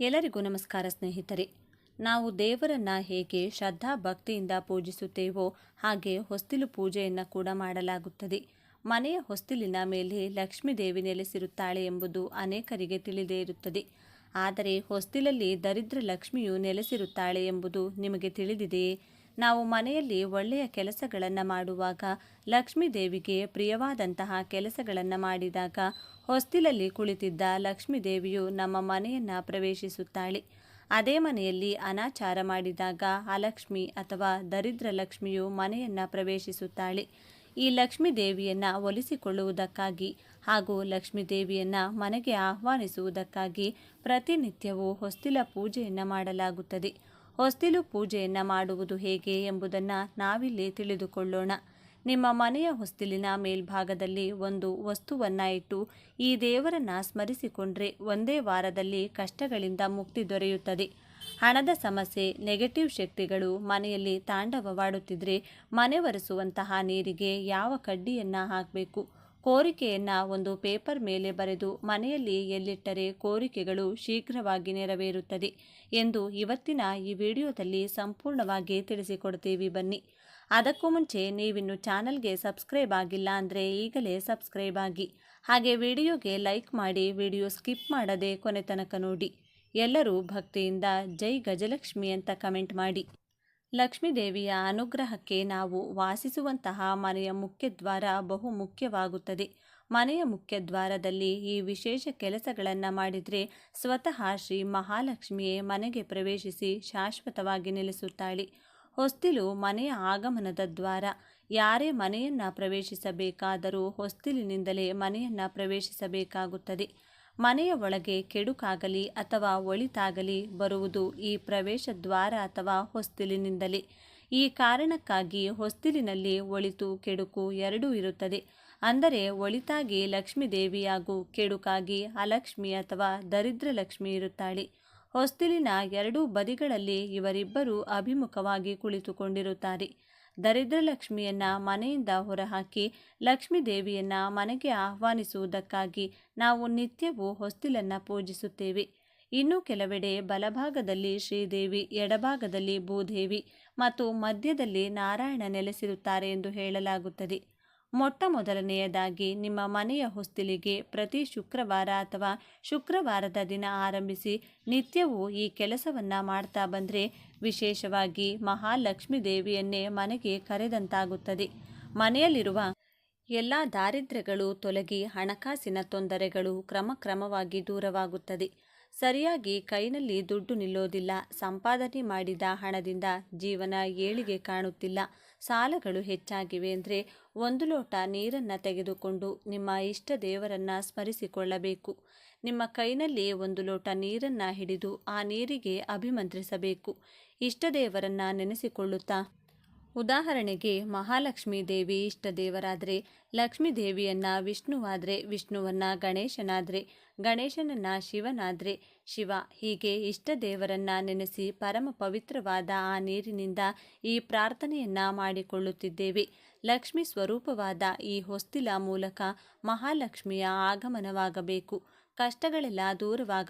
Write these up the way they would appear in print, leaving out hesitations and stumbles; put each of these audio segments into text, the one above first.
ಎಲ್ಲರಿಗೂ ನಮಸ್ಕಾರ ಸ್ನೇಹಿತರೆ. ನಾವು ದೇವರನ್ನ ಹೇಗೆ ಶ್ರದ್ಧಾ ಭಕ್ತಿಯಿಂದ ಪೂಜಿಸುತ್ತೇವೋ ಹಾಗೆ ಹೊಸ್ತಿಲು ಪೂಜೆಯನ್ನು ಕೂಡ ಮಾಡಲಾಗುತ್ತದೆ. ಮನೆಯ ಹೊಸ್ತಿಲಿನ ಮೇಲೆ ಲಕ್ಷ್ಮೀ ದೇವಿ ನೆಲೆಸಿರುತ್ತಾಳೆ ಎಂಬುದು ಅನೇಕರಿಗೆ ತಿಳಿದೇ ಇರುತ್ತದೆ. ಆದರೆ ಹೊಸ್ತಿಲಲ್ಲಿ ದರಿದ್ರ ಲಕ್ಷ್ಮಿಯು ನೆಲೆಸಿರುತ್ತಾಳೆ ಎಂಬುದು ನಿಮಗೆ ತಿಳಿದಿದೆಯೇ? ನಾವು ಮನೆಯಲ್ಲಿ ಒಳ್ಳೆಯ ಕೆಲಸಗಳನ್ನು ಮಾಡುವಾಗ, ಲಕ್ಷ್ಮೀ ದೇವಿಗೆ ಪ್ರಿಯವಾದಂತಹ ಕೆಲಸಗಳನ್ನು ಮಾಡಿದಾಗ ಹೊಸ್ತಿಲಲ್ಲಿ ಕುಳಿತಿದ್ದ ಲಕ್ಷ್ಮೀ ದೇವಿಯು ನಮ್ಮ ಮನೆಯನ್ನು ಪ್ರವೇಶಿಸುತ್ತಾಳೆ. ಅದೇ ಮನೆಯಲ್ಲಿ ಅನಾಚಾರ ಮಾಡಿದಾಗ ಅಲಕ್ಷ್ಮಿ ಅಥವಾ ದರಿದ್ರ ಲಕ್ಷ್ಮಿಯು ಮನೆಯನ್ನು ಪ್ರವೇಶಿಸುತ್ತಾಳೆ. ಈ ಲಕ್ಷ್ಮೀ ದೇವಿಯನ್ನು ಒಲಿಸಿಕೊಳ್ಳುವುದಕ್ಕಾಗಿ ಹಾಗೂ ಲಕ್ಷ್ಮೀ ದೇವಿಯನ್ನು ಮನೆಗೆ ಆಹ್ವಾನಿಸುವುದಕ್ಕಾಗಿ ಪ್ರತಿನಿತ್ಯವೂ ಹೊಸ್ತಿಲ ಪೂಜೆಯನ್ನು ಮಾಡಲಾಗುತ್ತದೆ. ಹೊಸ್ತಿಲು ಪೂಜೆಯನ್ನು ಮಾಡುವುದು ಹೇಗೆ ಎಂಬುದನ್ನು ನಾವಿಲ್ಲಿ ತಿಳಿದುಕೊಳ್ಳೋಣ. ನಿಮ್ಮ ಮನೆಯ ಹೊಸ್ತಿಲಿನ ಮೇಲ್ಭಾಗದಲ್ಲಿ ಒಂದು ವಸ್ತುವನ್ನು ಇಟ್ಟು ಈ ದೇವರನ್ನು ಸ್ಮರಿಸಿಕೊಂಡ್ರೆ ಒಂದೇ ವಾರದಲ್ಲಿ ಕಷ್ಟಗಳಿಂದ ಮುಕ್ತಿ ದೊರೆಯುತ್ತದೆ. ಹಣದ ಸಮಸ್ಯೆ, ನೆಗೆಟಿವ್ ಶಕ್ತಿಗಳು ಮನೆಯಲ್ಲಿ ತಾಂಡವವಾಡುತ್ತಿದ್ದರೆ ಮನೆ ಒರೆಸುವಂತಹ ನೀರಿಗೆ ಯಾವ ಕಡ್ಡಿಯನ್ನು ಹಾಕಬೇಕು, ಕೋರಿಕೆಯನ್ನು ಒಂದು ಪೇಪರ್ ಮೇಲೆ ಬರೆದು ಮನೆಯಲ್ಲಿ ಎಲ್ಲಿಟ್ಟರೆ ಕೋರಿಕೆಗಳು ಶೀಘ್ರವಾಗಿ ನೆರವೇರುತ್ತದೆ ಎಂದು ಇವತ್ತಿನ ಈ ವಿಡಿಯೋದಲ್ಲಿ ಸಂಪೂರ್ಣವಾಗಿ ತಿಳಿಸಿಕೊಡ್ತೀವಿ. ಬನ್ನಿ. ಅದಕ್ಕೂ ಮುಂಚೆ ನೀವಿನ್ನು ಚಾನಲ್ಗೆ ಸಬ್ಸ್ಕ್ರೈಬ್ ಆಗಿಲ್ಲ ಅಂದರೆ ಈಗಲೇ ಸಬ್ಸ್ಕ್ರೈಬ್ ಆಗಿ, ಹಾಗೆ ವಿಡಿಯೋಗೆ ಲೈಕ್ ಮಾಡಿ, ವಿಡಿಯೋ ಸ್ಕಿಪ್ ಮಾಡದೆ ಕೊನೆ ತನಕ ನೋಡಿ. ಎಲ್ಲರೂ ಭಕ್ತಿಯಿಂದ ಜೈ ಗಜಲಕ್ಷ್ಮಿ ಅಂತ ಕಮೆಂಟ್ ಮಾಡಿ. ಲಕ್ಷ್ಮೀ ದೇವಿಯ ಅನುಗ್ರಹಕ್ಕೆ ನಾವು ವಾಸಿಸುವಂತಹ ಮನೆಯ ಮುಖ್ಯದ್ವಾರ ಬಹು ಮುಖ್ಯವಾಗುತ್ತದೆ. ಮನೆಯ ಮುಖ್ಯದ್ವಾರದಲ್ಲಿ ಈ ವಿಶೇಷ ಕೆಲಸಗಳನ್ನು ಮಾಡಿದರೆ ಸ್ವತಃ ಶ್ರೀ ಮಹಾಲಕ್ಷ್ಮಿಯೇ ಮನೆಗೆ ಪ್ರವೇಶಿಸಿ ಶಾಶ್ವತವಾಗಿ ನೆಲೆಸುತ್ತಾಳೆ. ಹೊಸ್ತಿಲು ಮನೆಯ ಆಗಮನದ ದ್ವಾರ. ಯಾರೇ ಮನೆಯನ್ನು ಪ್ರವೇಶಿಸಬೇಕಾದರೂ ಹೊಸ್ತಿಲಿನಿಂದಲೇ ಮನೆಯನ್ನು ಪ್ರವೇಶಿಸಬೇಕಾಗುತ್ತದೆ. ಮನೆಯ ಒಳಗೆ ಕೆಡುಕಾಗಲಿ ಅಥವಾ ಒಳಿತಾಗಲಿ ಬರುವುದು ಈ ಪ್ರವೇಶ ದ್ವಾರ ಅಥವಾ ಹೊಸ್ತಿಲಿನಿಂದಲೇ. ಈ ಕಾರಣಕ್ಕಾಗಿ ಹೊಸ್ತಿಲಿನಲ್ಲಿ ಒಳಿತು ಕೆಡುಕು ಎರಡೂ ಇರುತ್ತದೆ. ಅಂದರೆ ಒಳಿತಾಗಿ ಲಕ್ಷ್ಮೀ ದೇವಿ ಹಾಗೂ ಕೆಡುಕಾಗಿ ಅಲಕ್ಷ್ಮಿ ಅಥವಾ ದರಿದ್ರ ಲಕ್ಷ್ಮಿ ಇರುತ್ತಾಳೆ. ಹೊಸ್ತಿಲಿನ ಎರಡೂ ಬದಿಗಳಲ್ಲಿ ಇವರಿಬ್ಬರು ಅಭಿಮುಖವಾಗಿ ಕುಳಿತುಕೊಂಡಿರುತ್ತಾರೆ. ದರಿದ್ರ ಲಕ್ಷ್ಮಿಯನ್ನ ಮನೆಯಿಂದ ಹೊರಹಾಕಿ ಲಕ್ಷ್ಮೀ ದೇವಿಯನ್ನ ಮನೆಗೆ ಆಹ್ವಾನಿಸುವುದಕ್ಕಾಗಿ ನಾವು ನಿತ್ಯವೂ ಹೊಸ್ತಿಲನ್ನು ಪೂಜಿಸುತ್ತೇವೆ. ಇನ್ನು ಕೆಲವೆಡೆ ಬಲಭಾಗದಲ್ಲಿ ಶ್ರೀದೇವಿ, ಎಡಭಾಗದಲ್ಲಿ ಭೂದೇವಿ ಮತ್ತು ಮಧ್ಯದಲ್ಲಿ ನಾರಾಯಣ ನೆಲೆಸಿರುತ್ತಾರೆ ಎಂದು ಹೇಳಲಾಗುತ್ತದೆ. ಮೊಟ್ಟ ಮೊದಲನೆಯದಾಗಿ ನಿಮ್ಮ ಮನೆಯ ಹೊಸ್ತಿಲಿಗೆ ಪ್ರತಿ ಶುಕ್ರವಾರ ಅಥವಾ ಶುಕ್ರವಾರದ ದಿನ ಆರಂಭಿಸಿ ನಿತ್ಯವೂ ಈ ಕೆಲಸವನ್ನು ಮಾಡ್ತಾ ಬಂದರೆ ವಿಶೇಷವಾಗಿ ಮಹಾಲಕ್ಷ್ಮೀ ದೇವಿಯನ್ನೇ ಮನೆಗೆ ಕರೆದಂತಾಗುತ್ತದೆ. ಮನೆಯಲ್ಲಿರುವ ಎಲ್ಲ ದಾರಿದ್ರ್ಯಗಳು ತೊಲಗಿ ಹಣಕಾಸಿನ ತೊಂದರೆಗಳು ಕ್ರಮಕ್ರಮವಾಗಿ ದೂರವಾಗುತ್ತದೆ. ಸರಿಯಾಗಿ ಕೈನಲ್ಲಿ ದುಡ್ಡು ನಿಲ್ಲೋದಿಲ್ಲ. ಸಂಪಾದನೆ ಮಾಡಿದ ಹಣದಿಂದ ಜೀವನ ಏಳಿಗೆ ಕಾಣುತ್ತಿಲ್ಲ. ಸಾಲಗಳು ಹೆಚ್ಚಾಗಿವೆ ಅಂದರೆ ಒಂದು ಲೋಟ ನೀರನ್ನು ತೆಗೆದುಕೊಂಡು ನಿಮ್ಮ ಇಷ್ಟ ದೇವರನ್ನು ಸ್ಮರಿಸಿಕೊಳ್ಳಬೇಕು. ನಿಮ್ಮ ಕೈನಲ್ಲಿ ಒಂದು ಲೋಟ ನೀರನ್ನು ಹಿಡಿದು ಆ ನೀರಿಗೆ ಅಭಿಮಂತ್ರಿಸಬೇಕು. ಇಷ್ಟ ದೇವರನ್ನು ನೆನೆಸಿಕೊಳ್ಳುತ್ತಾ, ಉದಾಹರಣೆಗೆ ಮಹಾಲಕ್ಷ್ಮೀ ದೇವಿ ಇಷ್ಟ ದೇವರಾದರೆ ಲಕ್ಷ್ಮೀ ದೇವಿಯನ್ನು, ವಿಷ್ಣುವಾದರೆ ವಿಷ್ಣುವನ್ನು, ಗಣೇಶನಾದರೆ ಗಣೇಶನನ್ನು, ಶಿವನಾದರೆ ಶಿವ, ಹೀಗೆ ಇಷ್ಟ ದೇವರನ್ನು ನೆನೆಸಿ ಪರಮ ಪವಿತ್ರವಾದ ಆ ನೀರಿನಿಂದ ಈ ಪ್ರಾರ್ಥನೆಯನ್ನು ಮಾಡಿಕೊಳ್ಳುತ್ತಿದ್ದೇವೆ. ಲಕ್ಷ್ಮೀ ಸ್ವರೂಪವಾದ ಈ ಹೊಸ್ತಿಲ ಮೂಲಕ ಮಹಾಲಕ್ಷ್ಮಿಯ ಆಗಮನವಾಗಬೇಕು, ಕಷ್ಟಗಳೆಲ್ಲ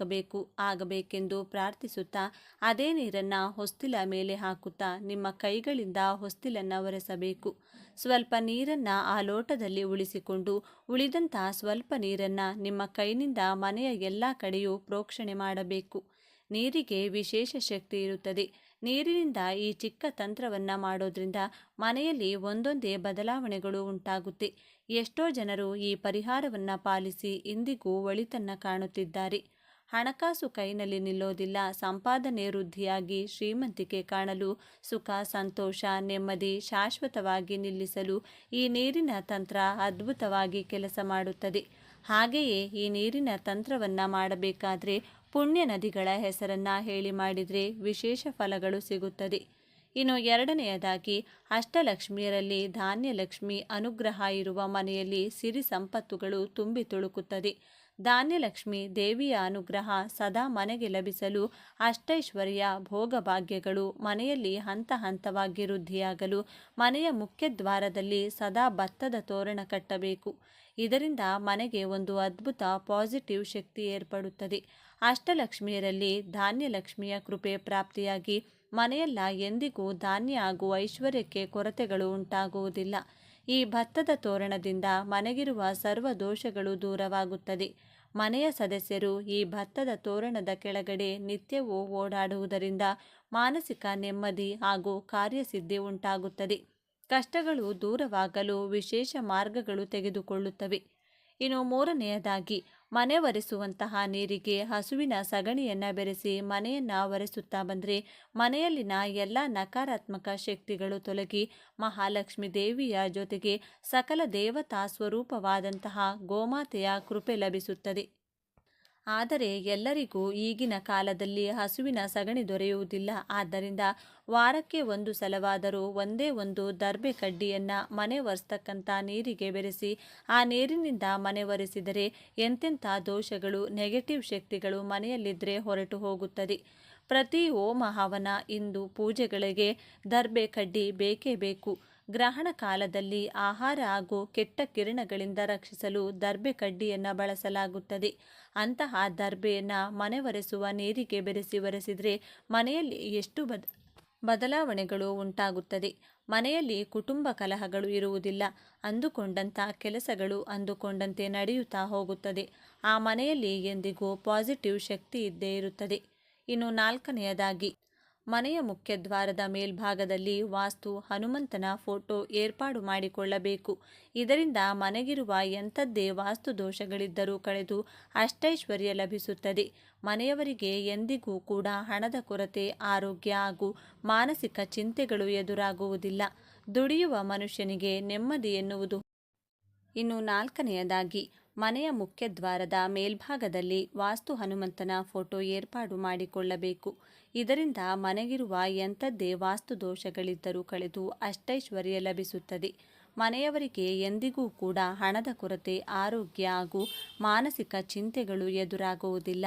ಆಗಬೇಕೆಂದು ಪ್ರಾರ್ಥಿಸುತ್ತಾ ಅದೇ ನೀರನ್ನು ಹೊಸ್ತಿಲ ಮೇಲೆ ಹಾಕುತ್ತಾ ನಿಮ್ಮ ಕೈಗಳಿಂದ ಹೊಸ್ತಿಲನ್ನು ಒರೆಸಬೇಕು. ಸ್ವಲ್ಪ ನೀರನ್ನು ಆ ಲೋಟದಲ್ಲಿ ಉಳಿಸಿಕೊಂಡು ಉಳಿದಂಥ ಸ್ವಲ್ಪ ನೀರನ್ನು ನಿಮ್ಮ ಕೈನಿಂದ ಮನೆಯ ಎಲ್ಲ ಕಡೆಯೂ ಪ್ರೋಕ್ಷಣೆ ಮಾಡಬೇಕು. ನೀರಿಗೆ ವಿಶೇಷ ಶಕ್ತಿ ಇರುತ್ತದೆ. ನೀರಿನಿಂದ ಈ ಚಿಕ್ಕ ತಂತ್ರವನ್ನು ಮಾಡೋದ್ರಿಂದ ಮನೆಯಲ್ಲಿ ಒಂದೊಂದೇ ಬದಲಾವಣೆಗಳು ಉಂಟಾಗುತ್ತೆ. ಎಷ್ಟೋ ಜನರು ಈ ಪರಿಹಾರವನ್ನು ಪಾಲಿಸಿ ಇಂದಿಗೂ ಒಳಿತನ್ನು ಕಾಣುತ್ತಿದ್ದಾರೆ. ಹಣಕಾಸು ಕೈನಲ್ಲಿ ನಿಲ್ಲೋದಿಲ್ಲ. ಸಂಪಾದನೆ ವೃದ್ಧಿಯಾಗಿ ಶ್ರೀಮಂತಿಕೆ ಕಾಣಲು, ಸುಖ, ಸಂತೋಷ, ನೆಮ್ಮದಿ ಶಾಶ್ವತವಾಗಿ ನಿಲ್ಲಿಸಲು ಈ ನೀರಿನ ತಂತ್ರ ಅದ್ಭುತವಾಗಿ ಕೆಲಸ ಮಾಡುತ್ತದೆ. ಹಾಗೆಯೇ ಈ ನೀರಿನ ತಂತ್ರವನ್ನು ಮಾಡಬೇಕಾದ್ರೆ ಪುಣ್ಯ ನದಿಗಳ ಹೆಸರನ್ನು ಹೇಳಿ ಮಾಡಿದರೆ ವಿಶೇಷ ಫಲಗಳು ಸಿಗುತ್ತದೆ. ಇನ್ನು ಎರಡನೆಯದಾಗಿ, ಅಷ್ಟಲಕ್ಷ್ಮಿಯರಲ್ಲಿ ಧಾನ್ಯಲಕ್ಷ್ಮಿ ಅನುಗ್ರಹ ಇರುವ ಮನೆಯಲ್ಲಿ ಸಿರಿ ಸಂಪತ್ತುಗಳು ತುಂಬಿ ತುಳುಕುತ್ತದೆ. ಧಾನ್ಯಲಕ್ಷ್ಮಿ ದೇವಿಯ ಅನುಗ್ರಹ ಸದಾ ಮನೆಗೆ ಲಭಿಸಲು, ಅಷ್ಟೈಶ್ವರ್ಯ ಭೋಗಭಾಗ್ಯಗಳು ಮನೆಯಲ್ಲಿ ಹಂತ ಹಂತವಾಗಿ ವೃದ್ಧಿಯಾಗಲು ಮನೆಯ ಮುಖ್ಯದ್ವಾರದಲ್ಲಿ ಸದಾ ಭತ್ತದ ತೋರಣ ಕಟ್ಟಬೇಕು. ಇದರಿಂದ ಮನೆಗೆ ಒಂದು ಅದ್ಭುತ ಪಾಸಿಟಿವ್ ಶಕ್ತಿ ಏರ್ಪಡುತ್ತದೆ. ಅಷ್ಟಲಕ್ಷ್ಮಿಯರಲ್ಲಿ ಧಾನ್ಯಲಕ್ಷ್ಮಿಯ ಕೃಪೆ ಪ್ರಾಪ್ತಿಯಾಗಿ ಮನೆಯೆಲ್ಲ ಎಂದಿಗೂ ಧಾನ್ಯ ಹಾಗೂ ಐಶ್ವರ್ಯಕ್ಕೆ ಕೊರತೆಗಳು ಉಂಟಾಗುವುದಿಲ್ಲ. ಈ ಭತ್ತದ ತೋರಣದಿಂದ ಮನೆಗಿರುವ ಸರ್ವ ದೋಷಗಳು ದೂರವಾಗುತ್ತದೆ. ಮನೆಯ ಸದಸ್ಯರು ಈ ಭತ್ತದ ತೋರಣದ ಕೆಳಗಡೆ ನಿತ್ಯವೂ ಓಡಾಡುವುದರಿಂದ ಮಾನಸಿಕ ನೆಮ್ಮದಿ ಹಾಗೂ ಕಾರ್ಯಸಿದ್ಧಿ ಉಂಟಾಗುತ್ತದೆ. ಕಷ್ಟಗಳು ದೂರವಾಗಲು ವಿಶೇಷ ಮಾರ್ಗಗಳು ತೆಗೆದುಕೊಳ್ಳುತ್ತವೆ. ಇನ್ನು ಮೂರನೆಯದಾಗಿ, ಮನೆ ಒರೆಸುವಂತಹ ನೀರಿಗೆ ಹಸುವಿನ ಸಗಣಿಯನ್ನು ಬೆರೆಸಿ ಮನೆಯನ್ನು ಒರೆಸುತ್ತಾ ಬಂದರೆ ಮನೆಯಲ್ಲಿನ ಎಲ್ಲ ನಕಾರಾತ್ಮಕ ಶಕ್ತಿಗಳು ತೊಲಗಿ ಮಹಾಲಕ್ಷ್ಮಿ ದೇವಿಯ ಜೊತೆಗೆ ಸಕಲ ದೇವತಾ ಸ್ವರೂಪವಾದಂತಹ ಗೋಮಾತೆಯ ಕೃಪೆ ಲಭಿಸುತ್ತದೆ. ಆದರೆ ಎಲ್ಲರಿಗೂ ಈಗಿನ ಕಾಲದಲ್ಲಿ ಹಸುವಿನ ಸಗಣಿ ದೊರೆಯುವುದಿಲ್ಲ. ಆದ್ದರಿಂದ ವಾರಕ್ಕೆ ಒಂದು ಸಲವಾದರೂ ಒಂದೇ ಒಂದು ದರ್ಬೆ ಕಡ್ಡಿಯನ್ನು ಮನೆ ಒರೆಸ್ತಕ್ಕಂಥ ನೀರಿಗೆ ಬೆರೆಸಿ ಆ ನೀರಿನಿಂದ ಮನೆ ಒರೆಸಿದರೆ ಎಂತೆಂಥ ದೋಷಗಳು, ನೆಗೆಟಿವ್ ಶಕ್ತಿಗಳು ಮನೆಯಲ್ಲಿದ್ದರೆ ಹೊರಟು ಹೋಗುತ್ತದೆ. ಪ್ರತಿ ಹೋಮ ಹವನ ಇಂದು ಪೂಜೆಗಳಿಗೆ ದರ್ಬೆ ಕಡ್ಡಿ ಬೇಕೇ ಬೇಕು. ಗ್ರಹಣ ಕಾಲದಲ್ಲಿ ಆಹಾರ ಹಾಗೂ ಕೆಟ್ಟ ಕಿರಣಗಳಿಂದ ರಕ್ಷಿಸಲು ದರ್ಬೆ ಕಡ್ಡಿಯನ್ನು ಬಳಸಲಾಗುತ್ತದೆ. ಅಂತಹ ದರ್ಬೆಯನ್ನು ಮನೆ ಒರೆಸುವ ನೀರಿಗೆ ಬೆರೆಸಿ ಒರೆಸಿದರೆ ಮನೆಯಲ್ಲಿ ಎಷ್ಟು ಬದಲಾವಣೆಗಳು ಉಂಟಾಗುತ್ತದೆ. ಮನೆಯಲ್ಲಿ ಕುಟುಂಬ ಕಲಹಗಳು ಇರುವುದಿಲ್ಲ. ಅಂದುಕೊಂಡಂಥ ಕೆಲಸಗಳು ಅಂದುಕೊಂಡಂತೆ ನಡೆಯುತ್ತಾ ಹೋಗುತ್ತದೆ. ಆ ಮನೆಯಲ್ಲಿ ಎಂದಿಗೂ ಪಾಸಿಟಿವ್ ಶಕ್ತಿ ಇದ್ದೇ ಇರುತ್ತದೆ. ಇನ್ನು ನಾಲ್ಕನೆಯದಾಗಿ, ಮನೆಯ ಮುಖ್ಯದ್ವಾರದ ಮೇಲ್ಭಾಗದಲ್ಲಿ ವಾಸ್ತು ಹನುಮಂತನ ಫೋಟೋ ಏರ್ಪಾಡು ಮಾಡಿಕೊಳ್ಳಬೇಕು. ಇದರಿಂದ ಮನೆಗಿರುವ ಎಂಥದ್ದೇ ವಾಸ್ತು ದೋಷಗಳಿದ್ದರೂ ಕಳೆದು ಅಷ್ಟೈಶ್ವರ್ಯ ಲಭಿಸುತ್ತದೆ. ಮನೆಯವರಿಗೆ ಎಂದಿಗೂ ಕೂಡ ಹಣದ ಕೊರತೆ, ಆರೋಗ್ಯ ಹಾಗೂ ಮಾನಸಿಕ ಚಿಂತೆಗಳು ಎದುರಾಗುವುದಿಲ್ಲ. ದುಡಿಯುವ ಮನುಷ್ಯನಿಗೆ ನೆಮ್ಮದಿ ಎನ್ನುವುದು. ಇನ್ನು ನಾಲ್ಕನೆಯದಾಗಿ, ಮನೆಯ ಮುಖ್ಯದ್ವಾರದ ಮೇಲ್ಭಾಗದಲ್ಲಿ ವಾಸ್ತು ಹನುಮಂತನ ಫೋಟೋ ಏರ್ಪಾಡು ಮಾಡಿಕೊಳ್ಳಬೇಕು. ಇದರಿಂದ ಮನೆಗಿರುವ ಎಂಥದ್ದೇ ವಾಸ್ತು ದೋಷಗಳಿದ್ದರೂ ಕಳೆದು ಅಷ್ಟೈಶ್ವರ್ಯ ಲಭಿಸುತ್ತದೆ. ಮನೆಯವರಿಗೆ ಎಂದಿಗೂ ಕೂಡ ಹಣದ ಕೊರತೆ, ಆರೋಗ್ಯ ಹಾಗೂ ಮಾನಸಿಕ ಚಿಂತೆಗಳು ಎದುರಾಗುವುದಿಲ್ಲ.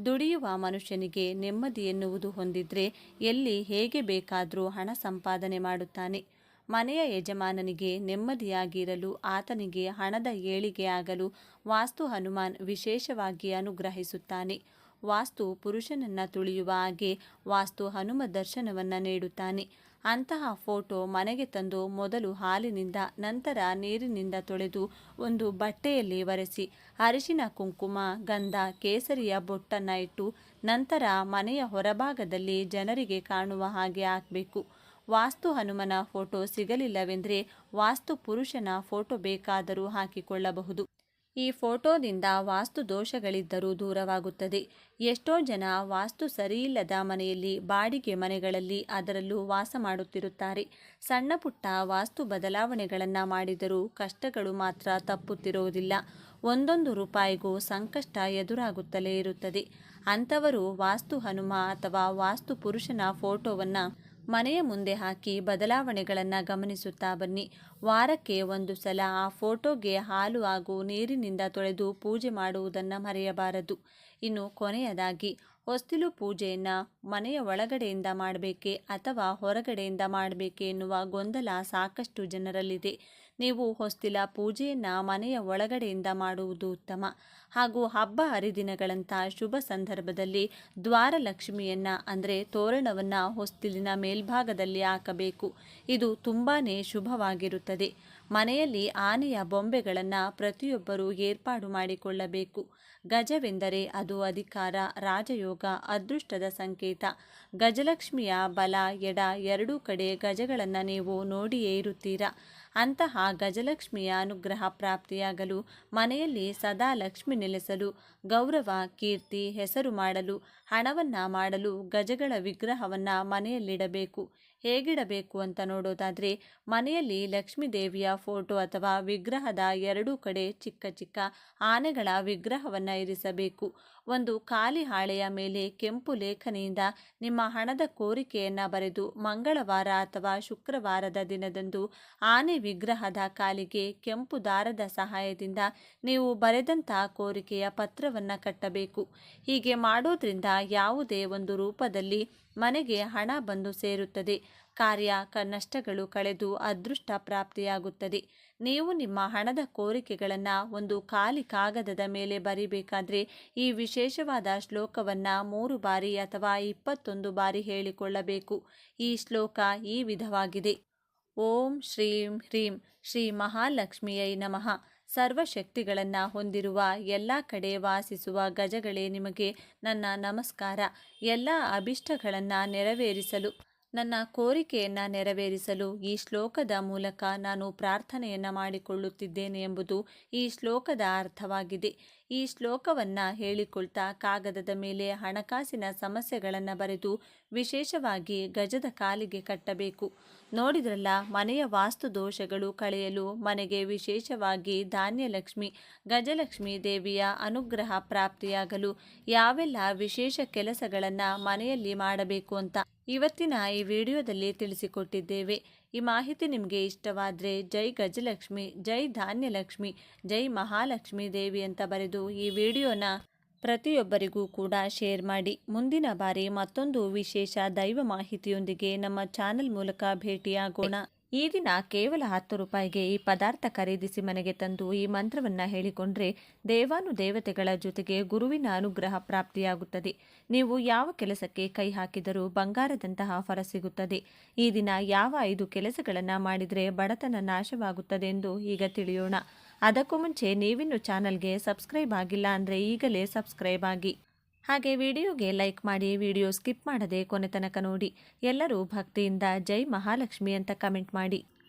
ದುಡಿಯುವ ಮನುಷ್ಯನಿಗೆ ನೆಮ್ಮದಿ ಎನ್ನುವುದು ಹೊಂದಿದ್ರೆ ಎಲ್ಲಿ ಹೇಗೆ ಬೇಕಾದರೂ ಹಣ ಸಂಪಾದನೆ ಮಾಡುತ್ತಾನೆ. ಮನೆಯ ಯಜಮಾನನಿಗೆ ನೆಮ್ಮದಿಯಾಗಿರಲು, ಆತನಿಗೆ ಹಣದ ಏಳಿಗೆ ಆಗಲು ವಾಸ್ತು ಹನುಮಾನ್ ವಿಶೇಷವಾಗಿ ಅನುಗ್ರಹಿಸುತ್ತಾನೆ. ವಾಸ್ತು ಪುರುಷನನ್ನು ತುಳಿಯುವ ಹಾಗೆ ವಾಸ್ತು ಹನುಮ ದರ್ಶನವನ್ನು ನೀಡುತ್ತಾನೆ. ಅಂತಹ ಫೋಟೋ ಮನೆಗೆ ತಂದು ಮೊದಲು ಹಾಲಿನಿಂದ, ನಂತರ ನೀರಿನಿಂದ ತೊಳೆದು ಒಂದು ಬಟ್ಟೆಯಲ್ಲಿ ಒರೆಸಿ ಅರಿಶಿನ, ಕುಂಕುಮ, ಗಂಧ, ಕೇಸರಿಯ ಬೊಟ್ಟನ್ನು ಇಟ್ಟು ನಂತರ ಮನೆಯ ಹೊರಭಾಗದಲ್ಲಿ ಜನರಿಗೆ ಕಾಣುವ ಹಾಗೆ ಹಾಕಬೇಕು. ವಾಸ್ತು ಹನುಮನ ಫೋಟೋ ಸಿಗಲಿಲ್ಲವೆಂದರೆ ವಾಸ್ತು ಪುರುಷನ ಫೋಟೋ ಬೇಕಾದರೂ ಹಾಕಿಕೊಳ್ಳಬಹುದು. ಈ ಫೋಟೋದಿಂದ ವಾಸ್ತು ದೋಷಗಳಿದ್ದರೂ ದೂರವಾಗುತ್ತದೆ. ಎಷ್ಟೋ ಜನ ವಾಸ್ತು ಸರಿಯಿಲ್ಲದ ಮನೆಯಲ್ಲಿ, ಬಾಡಿಗೆ ಮನೆಗಳಲ್ಲಿ ಅದರಲ್ಲೂ ವಾಸ ಮಾಡುತ್ತಿರುತ್ತಾರೆ. ಸಣ್ಣ ಪುಟ್ಟ ವಾಸ್ತು ಬದಲಾವಣೆಗಳನ್ನು ಮಾಡಿದರೂ ಕಷ್ಟಗಳು ಮಾತ್ರ ತಪ್ಪುತ್ತಿರುವುದಿಲ್ಲ. ಒಂದೊಂದು ರೂಪಾಯಿಗೂ ಸಂಕಷ್ಟ ಎದುರಾಗುತ್ತಲೇ ಇರುತ್ತದೆ. ಅಂಥವರು ವಾಸ್ತು ಹನುಮ ಅಥವಾ ವಾಸ್ತು ಪುರುಷನ ಫೋಟೋವನ್ನು ಮನೆಯ ಮುಂದೆ ಹಾಕಿ ಬದಲಾವಣೆಗಳನ್ನು ಗಮನಿಸುತ್ತಾ ಬನ್ನಿ. ವಾರಕ್ಕೆ ಒಂದು ಸಲ ಆ ಫೋಟೋಗೆ ಹಾಲು ಹಾಗೂ ನೀರಿನಿಂದ ತೊಳೆದು ಪೂಜೆ ಮಾಡುವುದನ್ನು ಮರೆಯಬಾರದು. ಇನ್ನು ಕೊನೆಯದಾಗಿ, ಹೊಸ್ತಿಲು ಪೂಜೆಯನ್ನು ಮನೆಯ ಒಳಗಡೆಯಿಂದ ಮಾಡಬೇಕೇ ಅಥವಾ ಹೊರಗಡೆಯಿಂದ ಮಾಡಬೇಕೇ ಎನ್ನುವ ಗೊಂದಲ ಸಾಕಷ್ಟು ಜನರಲ್ಲಿದೆ. ನೀವು ಹೊಸ್ತಿಲ ಪೂಜೆಯನ್ನು ಮನೆಯ ಒಳಗಡೆಯಿಂದ ಮಾಡುವುದು ಉತ್ತಮ. ಹಾಗೂ ಹಬ್ಬ ಹರಿದಿನಗಳಂಥ ಶುಭ ಸಂದರ್ಭದಲ್ಲಿ ದ್ವಾರಲಕ್ಷ್ಮಿಯನ್ನು ಅಂದರೆ ತೋರಣವನ್ನು ಹೊಸ್ತಿಲಿನ ಮೇಲ್ಭಾಗದಲ್ಲಿ ಹಾಕಬೇಕು. ಇದು ತುಂಬಾ ಶುಭವಾಗಿರುತ್ತದೆ. ಮನೆಯಲ್ಲಿ ಆನೆಯ ಬೊಂಬೆಗಳನ್ನು ಪ್ರತಿಯೊಬ್ಬರೂ ಏರ್ಪಾಡು ಮಾಡಿಕೊಳ್ಳಬೇಕು. ಗಜವೆಂದರೆ ಅದು ಅಧಿಕಾರ, ರಾಜಯೋಗ, ಅದೃಷ್ಟದ ಸಂಕೇತ. ಗಜಲಕ್ಷ್ಮಿಯ ಬಲ, ಎಡ ಎರಡೂ ಕಡೆ ಗಜಗಳನ್ನು ನೀವು ನೋಡಿಯೇ ಇರುತ್ತೀರಾ. ಅಂತಹ ಗಜಲಕ್ಷ್ಮಿಯ ಅನುಗ್ರಹ ಪ್ರಾಪ್ತಿಯಾಗಲು, ಮನೆಯಲ್ಲಿ ಸದಾ ಲಕ್ಷ್ಮಿ ನೆಲೆಸಲು, ಗೌರವ, ಕೀರ್ತಿ, ಹೆಸರು ಮಾಡಲು, ಹಣವನ್ನು ಮಾಡಲು ಗಜಗಳ ವಿಗ್ರಹವನ್ನು ಮನೆಯಲ್ಲಿಡಬೇಕು. ಹೇಗಿಡಬೇಕು ಅಂತ ನೋಡೋದಾದರೆ, ಮನೆಯಲ್ಲಿ ಲಕ್ಷ್ಮೀ ದೇವಿಯ ಫೋಟೋ ಅಥವಾ ವಿಗ್ರಹದ ಎರಡೂ ಕಡೆ ಚಿಕ್ಕ ಚಿಕ್ಕ ಆನೆಗಳ ವಿಗ್ರಹವನ್ನು ಇರಿಸಬೇಕು. ಒಂದು ಖಾಲಿ ಹಾಳೆಯ ಮೇಲೆ ಕೆಂಪು ಲೇಖನಿಯಿಂದ ನಿಮ್ಮ ಹಣದ ಕೋರಿಕೆಯನ್ನು ಬರೆದು ಮಂಗಳವಾರ ಅಥವಾ ಶುಕ್ರವಾರದ ದಿನದಂದು ಆನೆ ವಿಗ್ರಹದ ಕಾಲಿಗೆ ಕೆಂಪು ದಾರದ ಸಹಾಯದಿಂದ ನೀವು ಬರೆದಂಥ ಕೋರಿಕೆಯ ಪತ್ರವನ್ನು ಕಟ್ಟಬೇಕು. ಹೀಗೆ ಮಾಡೋದ್ರಿಂದ ಯಾವುದೇ ಒಂದು ರೂಪದಲ್ಲಿ ಮನೆಗೆ ಹಣ ಬಂದು ಸೇರುತ್ತದೆ. ನಷ್ಟಗಳು ಕಳೆದು ಅದೃಷ್ಟ ಪ್ರಾಪ್ತಿಯಾಗುತ್ತದೆ. ನೀವು ನಿಮ್ಮ ಹಣದ ಕೋರಿಕೆಗಳನ್ನು ಒಂದು ಖಾಲಿ ಕಾಗದದ ಮೇಲೆ ಬರಿಬೇಕಾದ್ರೆ ಈ ವಿಶೇಷವಾದ ಶ್ಲೋಕವನ್ನು 3 ಬಾರಿ ಅಥವಾ 21 ಬಾರಿ ಹೇಳಿಕೊಳ್ಳಬೇಕು. ಈ ಶ್ಲೋಕ ಈ ವಿಧವಾಗಿದೆ: ಓಂ ಶ್ರೀಂ ಹ್ರೀಂ ಶ್ರೀ ಮಹಾಲಕ್ಷ್ಮಿಯೈ ನಮಃ. ಸರ್ವಶಕ್ತಿಗಳನ್ನು ಹೊಂದಿರುವ ಎಲ್ಲ ಕಡೆ ವಾಸಿಸುವ ಗಜಗಳೇ, ನಿಮಗೆ ನನ್ನ ನಮಸ್ಕಾರ. ಎಲ್ಲ ಅಭಿಷ್ಟಗಳನ್ನು ನೆರವೇರಿಸಲು, ನನ್ನ ಕೋರಿಕೆಯನ್ನು ನೆರವೇರಿಸಲು ಈ ಶ್ಲೋಕದ ಮೂಲಕ ನಾನು ಪ್ರಾರ್ಥನೆಯನ್ನು ಮಾಡಿಕೊಳ್ಳುತ್ತಿದ್ದೇನೆ ಎಂಬುದು ಈ ಶ್ಲೋಕದ ಅರ್ಥವಾಗಿದೆ. ಈ ಶ್ಲೋಕವನ್ನು ಹೇಳಿಕೊಳ್ತಾ ಕಾಗದದ ಮೇಲೆ ಹಣಕಾಸಿನ ಸಮಸ್ಯೆಗಳನ್ನು ಬರೆದು ವಿಶೇಷವಾಗಿ ಗಜದ ಕಾಲಿಗೆ ಕಟ್ಟಬೇಕು. ನೋಡಿದ್ರಲ್ಲ, ಮನೆಯ ವಾಸ್ತು ದೋಷಗಳು ಕಳೆಯಲು, ಮನೆಗೆ ವಿಶೇಷವಾಗಿ ಧಾನ್ಯಲಕ್ಷ್ಮಿ, ಗಜಲಕ್ಷ್ಮಿ ದೇವಿಯ ಅನುಗ್ರಹ ಪ್ರಾಪ್ತಿಯಾಗಲು ಯಾವೆಲ್ಲ ವಿಶೇಷ ಕೆಲಸಗಳನ್ನು ಮನೆಯಲ್ಲಿ ಮಾಡಬೇಕು ಅಂತ ಇವತ್ತಿನ ಈ ವಿಡಿಯೋದಲ್ಲಿ ತಿಳಿಸಿಕೊಟ್ಟಿದ್ದೇವೆ. ಈ ಮಾಹಿತಿ ನಿಮಗೆ ಇಷ್ಟವಾದರೆ ಜೈ ಗಜಲಕ್ಷ್ಮಿ, ಜೈ ಧಾನ್ಯಲಕ್ಷ್ಮಿ, ಜೈ ಮಹಾಲಕ್ಷ್ಮಿ ದೇವಿ ಅಂತ ಬರೆದು ಈ ವಿಡಿಯೋನ ಪ್ರತಿಯೊಬ್ಬರಿಗೂ ಕೂಡ ಶೇರ್ ಮಾಡಿ. ಮುಂದಿನ ಬಾರಿ ಮತ್ತೊಂದು ವಿಶೇಷ ದೈವ ಮಾಹಿತಿಯೊಂದಿಗೆ ನಮ್ಮ ಚಾನೆಲ್ ಮೂಲಕ ಭೇಟಿಯಾಗೋಣ. ಈ ದಿನ ಕೇವಲ 10 ರೂಪಾಯಿಗೆ ಈ ಪದಾರ್ಥ ಖರೀದಿಸಿ ಮನೆಗೆ ತಂದು ಈ ಮಂತ್ರವನ್ನು ಹೇಳಿಕೊಂಡ್ರೆ ದೇವಾನುದೇವತೆಗಳ ಜೊತೆಗೆ ಗುರುವಿನ ಅನುಗ್ರಹ ಪ್ರಾಪ್ತಿಯಾಗುತ್ತದೆ. ನೀವು ಯಾವ ಕೆಲಸಕ್ಕೆ ಕೈ ಹಾಕಿದರೂ ಬಂಗಾರದಂತಹ ಫಲ ಸಿಗುತ್ತದೆ. ಈ ದಿನ ಯಾವ 5 ಕೆಲಸಗಳನ್ನು ಮಾಡಿದರೆ ಬಡತನ ನಾಶವಾಗುತ್ತದೆ ಎಂದು ಈಗ ತಿಳಿಯೋಣ. ಅದಕ್ಕೂ ಮುಂಚೆ ನೀವಿನ್ನು ಚಾನಲ್ಗೆ ಸಬ್ಸ್ಕ್ರೈಬ್ ಆಗಿಲ್ಲ ಅಂದರೆ ಈಗಲೇ ಸಬ್ಸ್ಕ್ರೈಬ್ ಆಗಿ. ಹಾಗೆ ವಿಡಿಯೋಗೆ ಲೈಕ್ ಮಾಡಿ, ವಿಡಿಯೋ ಸ್ಕಿಪ್ ಮಾಡದೆ ಕೊನೆ ತನಕ ನೋಡಿ. ಎಲ್ಲರೂ ಭಕ್ತಿಯಿಂದ ಜೈ ಮಹಾಲಕ್ಷ್ಮಿ ಅಂತ ಕಮೆಂಟ್ ಮಾಡಿ.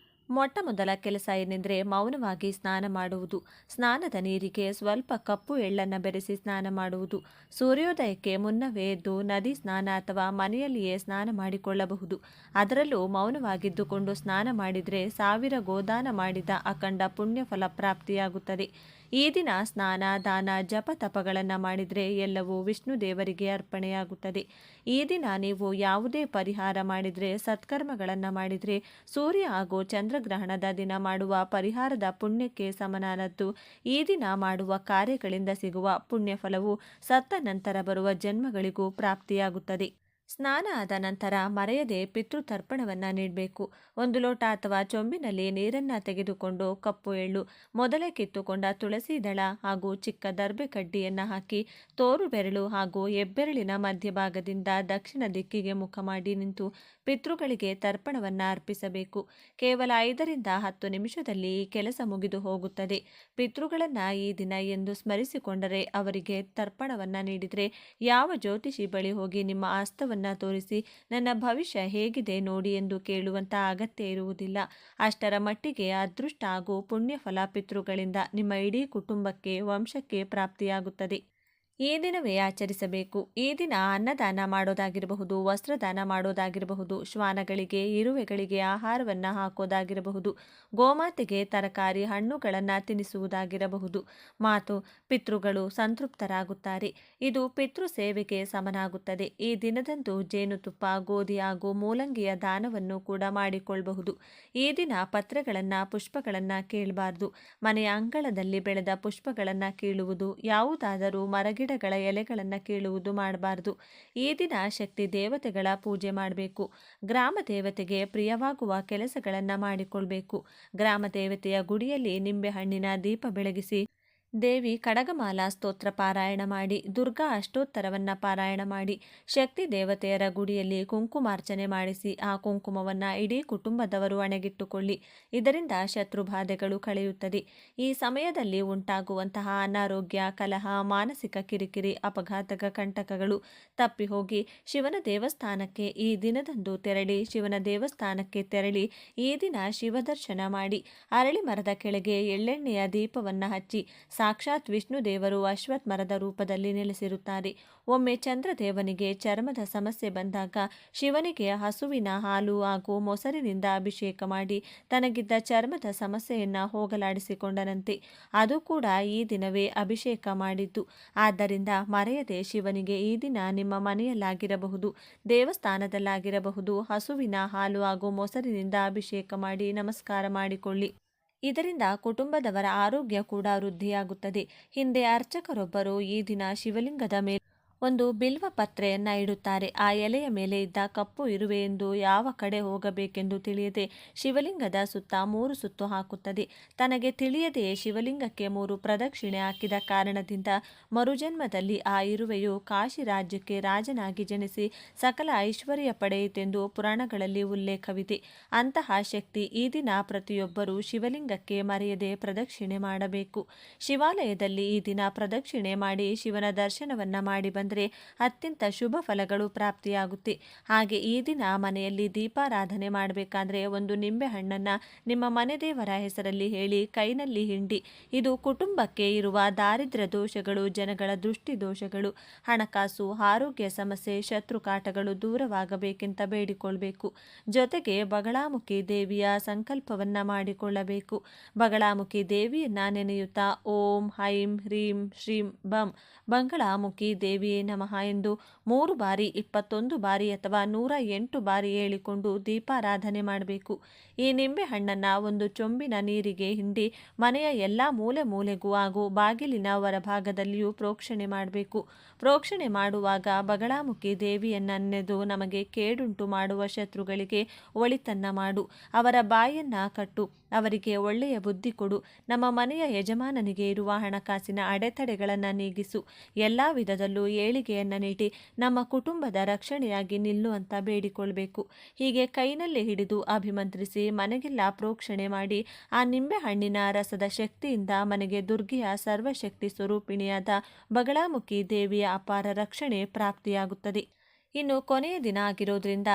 ಮೊಟ್ಟ ಮೊದಲ ಕೆಲಸ ಏನೆಂದರೆ ಮೌನವಾಗಿ ಸ್ನಾನ ಮಾಡುವುದು. ಸ್ನಾನದ ನೀರಿಗೆ ಸ್ವಲ್ಪ ಕಪ್ಪು ಎಳ್ಳನ್ನು ಬೆರೆಸಿ ಸ್ನಾನ ಮಾಡುವುದು. ಸೂರ್ಯೋದಯಕ್ಕೆ ಮುನ್ನವೇ ಎದ್ದು ನದಿ ಸ್ನಾನ ಅಥವಾ ಮನೆಯಲ್ಲಿಯೇ ಸ್ನಾನ ಮಾಡಿಕೊಳ್ಳಬಹುದು. ಅದರಲ್ಲೂ ಮೌನವಾಗಿದ್ದುಕೊಂಡು ಸ್ನಾನ ಮಾಡಿದರೆ 1000 ಗೋದಾನ ಮಾಡಿದ ಅಖಂಡ ಪುಣ್ಯಫಲ ಪ್ರಾಪ್ತಿಯಾಗುತ್ತದೆ. ಈ ದಿನ ಸ್ನಾನ, ದಾನ, ಜಪ ತಪಗಳನ್ನು ಮಾಡಿದರೆ ಎಲ್ಲವೂ ವಿಷ್ಣು ದೇವರಿಗೆ ಅರ್ಪಣೆಯಾಗುತ್ತದೆ. ಈ ದಿನ ನೀವು ಯಾವುದೇ ಪರಿಹಾರ ಮಾಡಿದರೆ, ಸತ್ಕರ್ಮಗಳನ್ನು ಮಾಡಿದರೆ ಸೂರ್ಯ ಹಾಗೂ ಚಂದ್ರಗ್ರಹಣದ ದಿನ ಮಾಡುವ ಪರಿಹಾರದ ಪುಣ್ಯಕ್ಕೆ ಸಮನಾದದ್ದು. ಈ ದಿನ ಮಾಡುವ ಕಾರ್ಯಗಳಿಂದ ಸಿಗುವ ಪುಣ್ಯಫಲವು ಸತ್ತ ನಂತರ ಬರುವ ಜನ್ಮಗಳಿಗೂ ಪ್ರಾಪ್ತಿಯಾಗುತ್ತದೆ. ಸ್ನಾನ ಆದ ನಂತರ ಮರೆಯದೆ ಪಿತೃತರ್ಪಣವನ್ನು ನೀಡಬೇಕು. 1 ಲೋಟ ಅಥವಾ ಚೊಂಬಿನಲ್ಲಿ ನೀರನ್ನು ತೆಗೆದುಕೊಂಡು ಕಪ್ಪು ಎಳ್ಳು, ಮೊದಲೇ ಕಿತ್ತುಕೊಂಡ ತುಳಸಿ ದಳ ಹಾಗೂ ಚಿಕ್ಕ ದರ್ಬೆ ಕಡ್ಡಿಯನ್ನು ಹಾಕಿ ತೋರು ಬೆರಳು ಹಾಗೂ ಹೆಬ್ಬೆರಳಿನ ಮಧ್ಯಭಾಗದಿಂದ ದಕ್ಷಿಣ ದಿಕ್ಕಿಗೆ ಮುಖ ಮಾಡಿ ನಿಂತು ಪಿತೃಗಳಿಗೆ ತರ್ಪಣವನ್ನು ಅರ್ಪಿಸಬೇಕು. ಕೇವಲ 5 ರಿಂದ 10 ನಿಮಿಷದಲ್ಲಿ ಈ ಕೆಲಸ ಮುಗಿದು ಹೋಗುತ್ತದೆ. ಪಿತೃಗಳನ್ನು ಈ ದಿನ ಎಂದು ಸ್ಮರಿಸಿಕೊಂಡರೆ, ಅವರಿಗೆ ತರ್ಪಣವನ್ನು ನೀಡಿದರೆ, ಯಾವ ಜ್ಯೋತಿಷಿ ಬಳಿ ಹೋಗಿ ನಿಮ್ಮ ಆಸ್ತವನ್ನು ತೋರಿಸಿ ನನ್ನ ಭವಿಷ್ಯ ಹೇಗಿದೆ ನೋಡಿ ಎಂದು ಕೇಳುವಂತ ಅಗತ್ಯ ಇರುವುದಿಲ್ಲ. ಅಷ್ಟರ ಮಟ್ಟಿಗೆ ಅದೃಷ್ಟ ಹಾಗೂ ಪುಣ್ಯಫಲ ಪಿತೃಗಳಿಂದ ನಿಮ್ಮ ಇಡೀ ಕುಟುಂಬಕ್ಕೆ, ವಂಶಕ್ಕೆ ಪ್ರಾಪ್ತಿಯಾಗುತ್ತದೆ. ಈ ದಿನವೇ ಆಚರಿಸಬೇಕು. ಈ ದಿನ ಅನ್ನದಾನ ಮಾಡೋದಾಗಿರಬಹುದು, ವಸ್ತ್ರದಾನ ಮಾಡೋದಾಗಿರಬಹುದು, ಶ್ವಾನಗಳಿಗೆ, ಇರುವೆಗಳಿಗೆ ಆಹಾರವನ್ನು ಹಾಕೋದಾಗಿರಬಹುದು, ಗೋಮಾತೆಗೆ ತರಕಾರಿ ಹಣ್ಣುಗಳನ್ನು ತಿನ್ನಿಸುವುದಾಗಿರಬಹುದು. ಮಾತು ಪಿತೃಗಳು ಸಂತೃಪ್ತರಾಗುತ್ತಾರೆ. ಇದು ಪಿತೃ ಸೇವೆಗೆ ಸಮನಾಗುತ್ತದೆ. ಈ ದಿನದಂದು ಜೇನುತುಪ್ಪ, ಗೋಧಿ ಹಾಗೂ ಮೂಲಂಗಿಯ ದಾನವನ್ನು ಕೂಡ ಮಾಡಿಕೊಳ್ಳಬಹುದು. ಈ ದಿನ ಪತ್ರೆಗಳನ್ನು, ಪುಷ್ಪಗಳನ್ನು ಕೀಳಬಾರದು. ಮನೆಯ ಅಂಗಳದಲ್ಲಿ ಬೆಳೆದ ಪುಷ್ಪಗಳನ್ನು ಕೀಳುವುದು, ಯಾವುದಾದರೂ ಮರಗಿಡಗಳ ಎಲೆಗಳನ್ನು ಕೀಳುವುದು ಮಾಡಬಾರದು. ಈ ದಿನ ಶಕ್ತಿ ದೇವತೆಗಳ ಪೂಜೆ ಮಾಡಬೇಕು. ಗ್ರಾಮ ದೇವತೆಗೆ ಪ್ರಿಯವಾಗುವ ಕೆಲಸಗಳನ್ನು ಮಾಡಿಕೊಳ್ಬೇಕು. ಗ್ರಾಮ ದೇವತೆಯ ಗುಡಿಯಲ್ಲಿ ನಿಂಬೆಹಣ್ಣಿನ ದೀಪ ಬೆಳಗಿಸಿ ದೇವಿ ಕಡಗಮಾಲಾ ಸ್ತೋತ್ರ ಪಾರಾಯಣ ಮಾಡಿ, ದುರ್ಗಾ ಅಷ್ಟೋತ್ತರವನ್ನು ಪಾರಾಯಣ ಮಾಡಿ, ಶಕ್ತಿ ದೇವತೆಯರ ಗುಡಿಯಲ್ಲಿ ಕುಂಕುಮಾರ್ಚನೆ ಮಾಡಿಸಿ ಆ ಕುಂಕುಮವನ್ನು ಇಡೀ ಕುಟುಂಬದವರು ಅಣೆಗಿಟ್ಟುಕೊಳ್ಳಿ. ಇದರಿಂದ ಶತ್ರುಬಾಧೆಗಳು ಕಳೆಯುತ್ತದೆ. ಈ ಸಮಯದಲ್ಲಿ ಉಂಟಾಗುವಂತಹ ಅನಾರೋಗ್ಯ, ಕಲಹ, ಮಾನಸಿಕ ಕಿರಿಕಿರಿ, ಅಪಘಾತಕ ಕಂಟಕಗಳು ತಪ್ಪಿ ಹೋಗಿ ಶಿವನ ದೇವಸ್ಥಾನಕ್ಕೆ ಈ ದಿನದಂದು ತೆರಳಿ, ಶಿವನ ದೇವಸ್ಥಾನಕ್ಕೆ ತೆರಳಿ ಈ ದಿನ ಶಿವದರ್ಶನ ಮಾಡಿ, ಅರಳಿ ಮರದ ಕೆಳಗೆ ಎಳ್ಳೆಣ್ಣೆಯ ದೀಪವನ್ನು ಹಚ್ಚಿ, ಸಾಕ್ಷಾತ್ ವಿಷ್ಣು ದೇವರು ಅಶ್ವತ್ಥ ಮರದ ರೂಪದಲ್ಲಿ ನೆಲೆಸಿರುತ್ತಾರೆ. ಒಮ್ಮೆ ಚಂದ್ರದೇವನಿಗೆ ಚರ್ಮದ ಸಮಸ್ಯೆ ಬಂದಾಗ ಶಿವನಿಗೆ ಹಸುವಿನ ಹಾಲು ಹಾಗೂ ಮೊಸರಿನಿಂದ ಅಭಿಷೇಕ ಮಾಡಿ ತನಗಿದ್ದ ಚರ್ಮದ ಸಮಸ್ಯೆಯನ್ನು ಹೋಗಲಾಡಿಸಿಕೊಂಡನಂತೆ. ಅದು ಕೂಡ ಈ ದಿನವೇ ಅಭಿಷೇಕ ಮಾಡಿದ್ದು. ಆದ್ದರಿಂದ ಮರೆಯದೆ ಶಿವನಿಗೆ ಈ ದಿನ ನಿಮ್ಮ ಮನೆಯಲ್ಲಾಗಿರಬಹುದು, ದೇವಸ್ಥಾನದಲ್ಲಾಗಿರಬಹುದು, ಹಸುವಿನ ಹಾಲು ಹಾಗೂ ಮೊಸರಿನಿಂದ ಅಭಿಷೇಕ ಮಾಡಿ ನಮಸ್ಕಾರ ಮಾಡಿಕೊಳ್ಳಿ. ಇದರಿಂದ ಕುಟುಂಬದವರ ಆರೋಗ್ಯ ಕೂಡ ವೃದ್ಧಿಯಾಗುತ್ತದೆ. ಹಿಂದೆ ಅರ್ಚಕರೊಬ್ಬರು ಈ ದಿನ ಶಿವಲಿಂಗದ ಮೇಲೆ ಒಂದು ಬಿಲ್ವ ಪತ್ರೆಯನ್ನು ಇಡುತ್ತಾರೆ. ಆ ಎಲೆಯ ಮೇಲೆ ಇದ್ದ ಕಪ್ಪು ಇರುವೆಯೆಂದು ಯಾವ ಕಡೆ ಹೋಗಬೇಕೆಂದು ತಿಳಿಯದೆ ಶಿವಲಿಂಗದ ಸುತ್ತ 3 ಸುತ್ತು ಹಾಕುತ್ತದೆ. ತನಗೆ ತಿಳಿಯದೆಯೇ ಶಿವಲಿಂಗಕ್ಕೆ 3 ಪ್ರದಕ್ಷಿಣೆ ಹಾಕಿದ ಕಾರಣದಿಂದ ಮರುಜನ್ಮದಲ್ಲಿ ಆ ಇರುವೆಯು ಕಾಶಿ ರಾಜ್ಯಕ್ಕೆ ರಾಜನಾಗಿ ಜನಿಸಿ ಸಕಲ ಐಶ್ವರ್ಯ ಪಡೆಯಿತೆಂದು ಪುರಾಣಗಳಲ್ಲಿ ಉಲ್ಲೇಖವಿದೆ. ಅಂತಹ ಶಕ್ತಿ ಈ ದಿನ ಪ್ರತಿಯೊಬ್ಬರೂ ಶಿವಲಿಂಗಕ್ಕೆ ಮರೆಯದೆ ಪ್ರದಕ್ಷಿಣೆ ಮಾಡಬೇಕು. ಶಿವಾಲಯದಲ್ಲಿ ಈ ದಿನ ಪ್ರದಕ್ಷಿಣೆ ಮಾಡಿ ಶಿವನ ದರ್ಶನವನ್ನ ಮಾಡಿ ಬಂದರೆ ಅತ್ಯಂತ ಶುಭ ಫಲಗಳು ಪ್ರಾಪ್ತಿಯಾಗುತ್ತೆ. ಹಾಗೆ ಈ ದಿನ ಮನೆಯಲ್ಲಿ ದೀಪಾರಾಧನೆ ಮಾಡಬೇಕಾದ್ರೆ ಒಂದು ನಿಂಬೆ ಹಣ್ಣನ್ನ ನಿಮ್ಮ ಮನೆ ದೇವರ ಹೆಸರಲ್ಲಿ ಹೇಳಿ ಕೈನಲ್ಲಿ ಹಿಂಡಿ. ಇದು ಕುಟುಂಬಕ್ಕೆ ಇರುವ ದಾರಿದ್ರ್ಯ ದೋಷಗಳು, ಜನಗಳ ದೃಷ್ಟಿ ದೋಷಗಳು, ಹಣಕಾಸು, ಆರೋಗ್ಯ ಸಮಸ್ಯೆ, ಶತ್ರುಕಾಟಗಳು ದೂರವಾಗಬೇಕೆಂತ ಬೇಡಿಕೊಳ್ಬೇಕು. ಜೊತೆಗೆ ಬಗಳಾಮುಖಿ ದೇವಿಯ ಸಂಕಲ್ಪವನ್ನ ಮಾಡಿಕೊಳ್ಳಬೇಕು. ಬಗಳಾಮುಖಿ ದೇವಿಯನ್ನ ನೆನೆಯುತ್ತಾ ಓಂ ಐಂ ಹ್ರೀಂ ಶ್ರೀಂ ಬಂ ಬಂಗಳಾಮುಖಿ ದೇವಿಯೇ ನಮಃ ಎಂದು 3 ಬಾರಿ, 21 ಬಾರಿ ಅಥವಾ 108 ಬಾರಿ ಹೇಳಿಕೊಂಡು ದೀಪಾರಾಧನೆ ಮಾಡಬೇಕು. ಈ ನಿಂಬೆ ಹಣ್ಣನ್ನು ಒಂದು ಚೊಂಬಿನ ನೀರಿಗೆ ಹಿಂಡಿ ಮನೆಯ ಎಲ್ಲ ಮೂಲೆ ಮೂಲೆಗೂ ಹಾಗೂ ಬಾಗಿಲಿನ ಹೊರಭಾಗದಲ್ಲಿಯೂ ಪ್ರೋಕ್ಷಣೆ ಮಾಡಬೇಕು. ಪ್ರೋಕ್ಷಣೆ ಮಾಡುವಾಗ ಬಗಳಾಮುಖಿ ದೇವಿಯನ್ನ ನೆನೆದು ನಮಗೆ ಕೇಡುಂಟು ಮಾಡುವ ಶತ್ರುಗಳಿಗೆ ಒಳಿತನ್ನ ಮಾಡು, ಅವರ ಬಾಯನ್ನ ಕಟ್ಟು, ಅವರಿಗೆ ಒಳ್ಳೆಯ ಬುದ್ಧಿ ಕೊಡು, ನಮ್ಮ ಮನೆಯ ಯಜಮಾನನಿಗೆ ಇರುವ ಹಣಕಾಸಿನ ಅಡೆತಡೆಗಳನ್ನು ನೀಗಿಸು, ಎಲ್ಲ ವಿಧದಲ್ಲೂ ಏಳಿಗೆಯನ್ನು ನೀಡಿ ನಮ್ಮ ಕುಟುಂಬದ ರಕ್ಷಣೆಯಾಗಿ ನಿಲ್ಲು ಅಂತ ಬೇಡಿಕೊಳ್ಬೇಕು. ಹೀಗೆ ಕೈನಲ್ಲಿ ಹಿಡಿದು ಅಭಿಮಂತ್ರಿಸಿ ಮನೆಗೆಲ್ಲ ಪ್ರೋಕ್ಷಣೆ ಮಾಡಿ ಆ ನಿಂಬೆ ಹಣ್ಣಿನ ರಸದ ಶಕ್ತಿಯಿಂದ ಮನೆಗೆ ದುರ್ಗೆಯ ಸರ್ವಶಕ್ತಿ ಸ್ವರೂಪಿಣಿಯಾದ ಬಗಳಾಮುಖಿ ದೇವಿಯ ಅಪಾರ ರಕ್ಷಣೆ ಪ್ರಾಪ್ತಿಯಾಗುತ್ತದೆ. ಇನ್ನು ಕೊನೆಯ ದಿನ ಆಗಿರೋದ್ರಿಂದ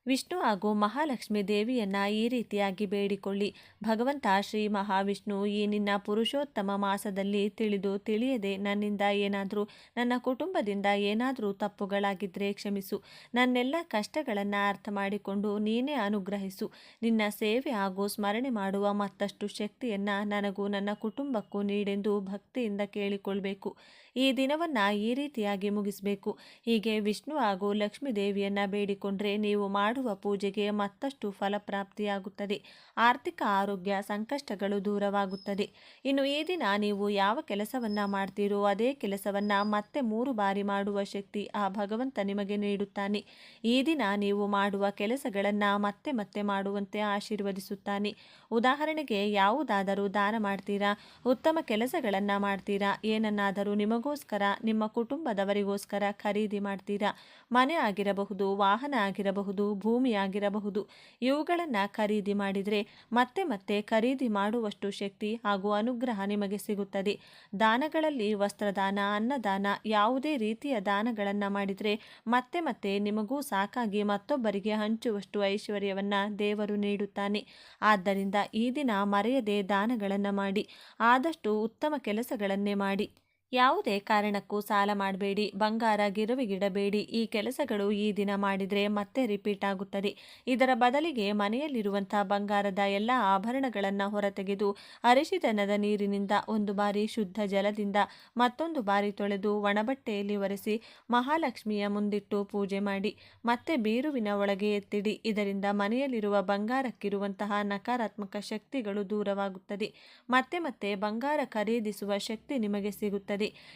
ವಿಷ್ಣು ಹಾಗೂ ಮಹಾಲಕ್ಷ್ಮಿ ದೇವಿಯನ್ನ ಈ ರೀತಿಯಾಗಿ ಬೇಡಿಕೊಳ್ಳಿ. ಭಗವಂತ ಶ್ರೀ ಮಹಾವಿಷ್ಣು, ಈ ನಿನ್ನ ಪುರುಷೋತ್ತಮ ಮಾಸದಲ್ಲಿ ತಿಳಿದು ತಿಳಿಯದೆ ನನ್ನಿಂದ ಏನಾದರೂ, ನನ್ನ ಕುಟುಂಬದಿಂದ ಏನಾದರೂ ತಪ್ಪುಗಳಾಗಿದ್ದರೆ ಕ್ಷಮಿಸು. ನನ್ನೆಲ್ಲ ಕಷ್ಟಗಳನ್ನು ಅರ್ಥ ಮಾಡಿಕೊಂಡು ನೀನೇ ಅನುಗ್ರಹಿಸು. ನಿನ್ನ ಸೇವೆ ಹಾಗೂ ಸ್ಮರಣೆ ಮಾಡುವ ಮತ್ತಷ್ಟು ಶಕ್ತಿಯನ್ನು ನನಗೂ ನನ್ನ ಕುಟುಂಬಕ್ಕೂ ನೀಡೆಂದು ಭಕ್ತಿಯಿಂದ ಕೇಳಿಕೊಳ್ಬೇಕು. ಈ ದಿನವನ್ನು ಈ ರೀತಿಯಾಗಿ ಮುಗಿಸಬೇಕು. ಹೀಗೆ ವಿಷ್ಣು ಹಾಗೂ ಲಕ್ಷ್ಮೀ ದೇವಿಯನ್ನ ಬೇಡಿಕೊಂಡ್ರೆ ನೀವು ಮಾಡುವ ಪೂಜೆಗೆ ಮತ್ತಷ್ಟು ಫಲಪ್ರಾಪ್ತಿಯಾಗುತ್ತದೆ. ಆರ್ಥಿಕ ಆರೋಗ್ಯ ಸಂಕಷ್ಟಗಳು ದೂರವಾಗುತ್ತದೆ. ಇನ್ನು ಈ ದಿನ ನೀವು ಯಾವ ಕೆಲಸವನ್ನ ಮಾಡ್ತೀರೋ ಅದೇ ಕೆಲಸವನ್ನ ಮತ್ತೆ 3 ಬಾರಿ ಮಾಡುವ ಶಕ್ತಿ ಆ ಭಗವಂತ ನಿಮಗೆ ನೀಡುತ್ತಾನೆ. ಈ ದಿನ ನೀವು ಮಾಡುವ ಕೆಲಸಗಳನ್ನು ಮತ್ತೆ ಮತ್ತೆ ಮಾಡುವಂತೆ ಆಶೀರ್ವದಿಸುತ್ತಾನೆ. ಉದಾಹರಣೆಗೆ, ಯಾವುದಾದರೂ ದಾನ ಮಾಡ್ತೀರಾ, ಉತ್ತಮ ಕೆಲಸಗಳನ್ನು ಮಾಡ್ತೀರಾ, ಏನನ್ನಾದರೂ ನಿಮಗೋಸ್ಕರ ನಿಮ್ಮ ಕುಟುಂಬದವರಿಗೋಸ್ಕರ ಖರೀದಿ ಮಾಡ್ತೀರಾ, ಮನೆ ಆಗಿರಬಹುದು, ವಾಹನ ಆಗಿರಬಹುದು, ಭೂಮಿ ಆಗಿರಬಹುದು, ಇವುಗಳನ್ನು ಖರೀದಿ ಮಾಡಿದರೆ ಮತ್ತೆ ಮತ್ತೆ ಖರೀದಿ ಮಾಡುವಷ್ಟು ಶಕ್ತಿ ಹಾಗೂ ಅನುಗ್ರಹ ನಿಮಗೆ ಸಿಗುತ್ತದೆ. ದಾನಗಳಲ್ಲಿ ವಸ್ತ್ರದಾನ, ಅನ್ನದಾನ, ಯಾವುದೇ ರೀತಿಯ ದಾನಗಳನ್ನು ಮಾಡಿದರೆ ಮತ್ತೆ ಮತ್ತೆ ನಿಮಗೂ ಸಾಕಾಗಿ ಮತ್ತೊಬ್ಬರಿಗೆ ಹಂಚುವಷ್ಟು ಐಶ್ವರ್ಯವನ್ನು ದೇವರು ನೀಡುತ್ತಾನೆ. ಆದ್ದರಿಂದ ಈ ದಿನ ಮರೆಯದೆ ದಾನಗಳನ್ನು ಮಾಡಿ, ಆದಷ್ಟು ಉತ್ತಮ ಕೆಲಸಗಳನ್ನೇ ಮಾಡಿ. ಯಾವುದೇ ಕಾರಣಕ್ಕೂ ಸಾಲ ಮಾಡಬೇಡಿ, ಬಂಗಾರ ಗಿರವಿಗಿಡಬೇಡಿ. ಈ ಕೆಲಸಗಳು ಈ ದಿನ ಮಾಡಿದರೆ ಮತ್ತೆ ರಿಪೀಟ್ ಆಗುತ್ತದೆ. ಇದರ ಬದಲಿಗೆ ಮನೆಯಲ್ಲಿರುವಂತಹ ಬಂಗಾರದ ಎಲ್ಲ ಆಭರಣಗಳನ್ನು ಹೊರತೆಗೆದು ಅರಿಶಿದನದ ನೀರಿನಿಂದ 1 ಬಾರಿ ಶುದ್ಧ ಜಲದಿಂದ ಮತ್ತೊಂದು ಬಾರಿ ತೊಳೆದು ಒಣಬಟ್ಟೆಯಲ್ಲಿ ಒರೆಸಿ ಮಹಾಲಕ್ಷ್ಮಿಯ ಮುಂದಿಟ್ಟು ಪೂಜೆ ಮಾಡಿ ಮತ್ತೆ ಬೀರುವಿನ ಒಳಗೆ ಎತ್ತಿಡಿ. ಇದರಿಂದ ಮನೆಯಲ್ಲಿರುವ ಬಂಗಾರಕ್ಕಿರುವಂತಹ ನಕಾರಾತ್ಮಕ ಶಕ್ತಿಗಳು ದೂರವಾಗುತ್ತದೆ. ಮತ್ತೆ ಮತ್ತೆ ಬಂಗಾರ ಖರೀದಿಸುವ ಶಕ್ತಿ ನಿಮಗೆ ಸಿಗುತ್ತದೆ.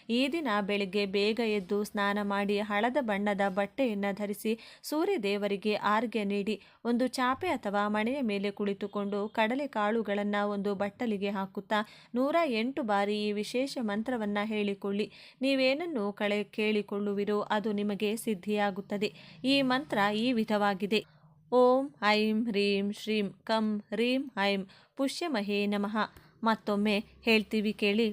ಈ ದಿನ ಬೆಳಿಗ್ಗೆ ಬೇಗ ಎದ್ದು ಸ್ನಾನ ಮಾಡಿ ಹಳದ ಬಣ್ಣದ ಬಟ್ಟೆಯನ್ನು ಧರಿಸಿ ಸೂರ್ಯ ದೇವರಿಗೆ ಆರ್ಘ್ಯ ನೀಡಿ ಒಂದು ಚಾಪೆ ಅಥವಾ ಮಣೆಯ ಮೇಲೆ ಕುಳಿತುಕೊಂಡು ಕಡಲೆ ಕಾಳುಗಳನ್ನು ಒಂದು ಬಟ್ಟಲಿಗೆ ಹಾಕುತ್ತಾ 108 ಬಾರಿ ಈ ವಿಶೇಷ ಮಂತ್ರವನ್ನು ಹೇಳಿಕೊಳ್ಳಿ. ನೀವೇನನ್ನು ಕೇಳಿಕೊಳ್ಳುವಿರೋ ಅದು ನಿಮಗೆ ಸಿದ್ಧಿಯಾಗುತ್ತದೆ. ಈ ಮಂತ್ರ ಈ ವಿಧವಾಗಿದೆ: ಓಂ ಐಂ ಹ್ರೀಂ ಶ್ರೀಂ ಕಂ ಹ್ರೀಂ ಐಂ ಪುಷ್ಯಮಹೇ ನಮಃ. ಮತ್ತೊಮ್ಮೆ ಹೇಳ್ತೀವಿ ಕೇಳಿ: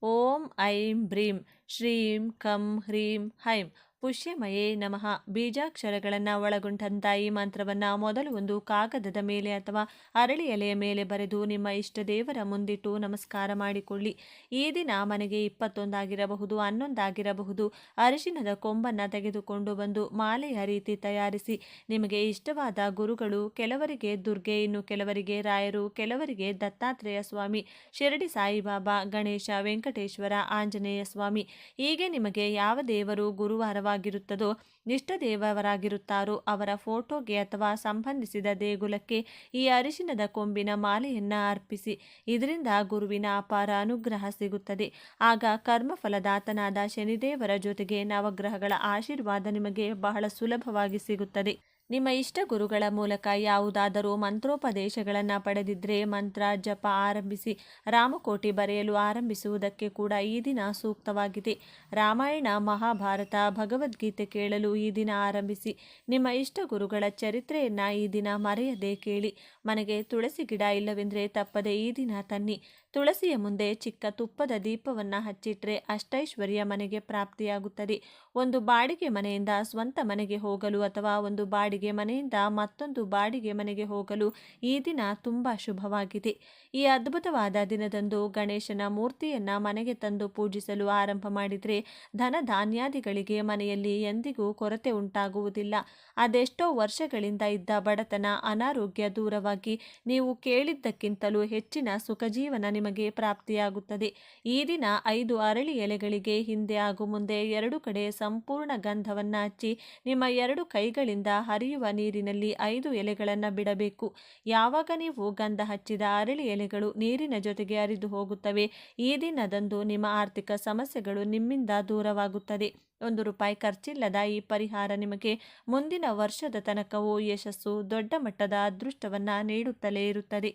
ಓಂ ಐಂ ಬ್ರೀಂ ಶ್ರೀಂ ಕಂ ಹ್ರೀಂ ಐಂ ಪುಷ್ಯಮಯೇ ನಮಃ. ಬೀಜಾಕ್ಷರಗಳನ್ನು ಒಳಗೊಂಡಂಥ ಈ ಮಂತ್ರವನ್ನು ಮೊದಲು ಒಂದು ಕಾಗದದ ಮೇಲೆ ಅಥವಾ ಅರಳಿ ಎಲೆಯ ಮೇಲೆ ಬರೆದು ನಿಮ್ಮ ಇಷ್ಟ ದೇವರ ಮುಂದಿಟ್ಟು ನಮಸ್ಕಾರ ಮಾಡಿಕೊಳ್ಳಿ. ಈ ದಿನ ಮನೆಗೆ 21 ಆಗಿರಬಹುದು, 11 ಆಗಿರಬಹುದು, ಅರಿಶಿನದ ಕೊಂಬನ್ನು ತೆಗೆದುಕೊಂಡು ಬಂದು ಮಾಲೆಯ ರೀತಿ ತಯಾರಿಸಿ ನಿಮಗೆ ಇಷ್ಟವಾದ ಗುರುಗಳು, ಕೆಲವರಿಗೆ ದುರ್ಗೆ, ಇನ್ನು ಕೆಲವರಿಗೆ ರಾಯರು, ಕೆಲವರಿಗೆ ದತ್ತಾತ್ರೇಯ ಸ್ವಾಮಿ, ಶಿರಡಿ ಸಾಯಿಬಾಬಾ, ಗಣೇಶ, ವೆಂಕಟೇಶ್ವರ, ಆಂಜನೇಯ ಸ್ವಾಮಿ, ಹೀಗೆ ನಿಮಗೆ ಯಾವ ದೇವರು ಗುರುವಾರವಾಗಿ ಇಷ್ಟವಾಗಿರುತ್ತದೋ, ಇಷ್ಟದೇವರಾಗಿರುತ್ತಾರೋ ಅವರ ಫೋಟೋಗೆ ಅಥವಾ ಸಂಬಂಧಿಸಿದ ದೇಗುಲಕ್ಕೆ ಈ ಅರಿಶಿನದ ಕೊಂಬಿನ ಮಾಲೆಯನ್ನು ಅರ್ಪಿಸಿ. ಇದರಿಂದ ಗುರುವಿನ ಅಪಾರ ಅನುಗ್ರಹ ಸಿಗುತ್ತದೆ. ಆಗ ಕರ್ಮಫಲದಾತನಾದ ಶನಿದೇವರ ಜೊತೆಗೆ ನವಗ್ರಹಗಳ ಆಶೀರ್ವಾದ ನಿಮಗೆ ಬಹಳ ಸುಲಭವಾಗಿ ಸಿಗುತ್ತದೆ. ನಿಮ್ಮ ಇಷ್ಟ ಗುರುಗಳ ಮೂಲಕ ಯಾವುದಾದರೂ ಮಂತ್ರೋಪದೇಶಗಳನ್ನು ಪಡೆದಿದ್ದರೆ ಮಂತ್ರ ಜಪ ಆರಂಭಿಸಿ. ರಾಮಕೋಟಿ ಬರೆಯಲು ಆರಂಭಿಸುವುದಕ್ಕೆ ಕೂಡ ಈ ದಿನ ಸೂಕ್ತವಾಗಿದೆ. ರಾಮಾಯಣ, ಮಹಾಭಾರತ, ಭಗವದ್ಗೀತೆ ಕೇಳಲು ಈ ದಿನ ಆರಂಭಿಸಿ. ನಿಮ್ಮ ಇಷ್ಟ ಗುರುಗಳ ಚರಿತ್ರೆಯನ್ನು ಈ ದಿನ ಮರೆಯದೆ ಕೇಳಿ. ಮನೆಗೆ ತುಳಸಿ ಗಿಡ ಇಲ್ಲವೆಂದರೆ ತಪ್ಪದೆ ಈ ದಿನ ತನ್ನಿ. ತುಳಸಿಯ ಮುಂದೆ ಚಿಕ್ಕ ತುಪ್ಪದ ದೀಪವನ್ನು ಹಚ್ಚಿಟ್ರೆ ಅಷ್ಟೈಶ್ವರ್ಯ ಮನೆಗೆ ಪ್ರಾಪ್ತಿಯಾಗುತ್ತದೆ. ಒಂದು ಬಾಡಿಗೆ ಮನೆಯಿಂದ ಸ್ವಂತ ಮನೆಗೆ ಹೋಗಲು ಅಥವಾ ಒಂದು ಬಾಡಿಗೆ ಮನೆಯಿಂದ ಮತ್ತೊಂದು ಬಾಡಿಗೆ ಮನೆಗೆ ಹೋಗಲು ಈ ದಿನ ತುಂಬ ಶುಭವಾಗಿದೆ. ಈ ಅದ್ಭುತವಾದ ದಿನದಂದು ಗಣೇಶನ ಮೂರ್ತಿಯನ್ನು ಮನೆಗೆ ತಂದು ಪೂಜಿಸಲು ಆರಂಭ ಮಾಡಿದರೆ ಧನ ಧಾನ್ಯಾದಿಗಳಿಗೆ ಮನೆಯಲ್ಲಿ ಎಂದಿಗೂ ಕೊರತೆ ಉಂಟಾಗುವುದಿಲ್ಲ. ಅದೆಷ್ಟೋ ವರ್ಷಗಳಿಂದ ಇದ್ದ ಬಡತನ, ಅನಾರೋಗ್ಯ ದೂರವಾಗಿ ನೀವು ಕೇಳಿದ್ದಕ್ಕಿಂತಲೂ ಹೆಚ್ಚಿನ ಸುಖಜೀವನ ನಿಮಗೆ ಪ್ರಾಪ್ತಿಯಾಗುತ್ತದೆ. ಈ ದಿನ 5 ಅರಳಿ ಎಲೆಗಳಿಗೆ ಹಿಂದೆ ಹಾಗೂ ಮುಂದೆ 2 ಕಡೆ ಸಂಪೂರ್ಣ ಗಂಧವನ್ನು ಹಚ್ಚಿ ನಿಮ್ಮ 2 ಕೈಗಳಿಂದ ಹರಿಯುವ ನೀರಿನಲ್ಲಿ 5 ಎಲೆಗಳನ್ನು ಬಿಡಬೇಕು. ಯಾವಾಗ ನೀವು ಗಂಧ ಹಚ್ಚಿದ ಅರಳಿ ಎಲೆಗಳು ನೀರಿನ ಜೊತೆಗೆ ಹರಿದು ಹೋಗುತ್ತವೆ, ಈ ದಿನದಂದು ನಿಮ್ಮ ಆರ್ಥಿಕ ಸಮಸ್ಯೆಗಳು ನಿಮ್ಮಿಂದ ದೂರವಾಗುತ್ತದೆ. ₹1 ಖರ್ಚಿಲ್ಲದ ಈ ಪರಿಹಾರ ನಿಮಗೆ ಮುಂದಿನ ವರ್ಷದ ತನಕವೂ ಯಶಸ್ಸು, ದೊಡ್ಡ ಮಟ್ಟದ ಅದೃಷ್ಟವನ್ನು ನೀಡುತ್ತಲೇ ಇರುತ್ತದೆ.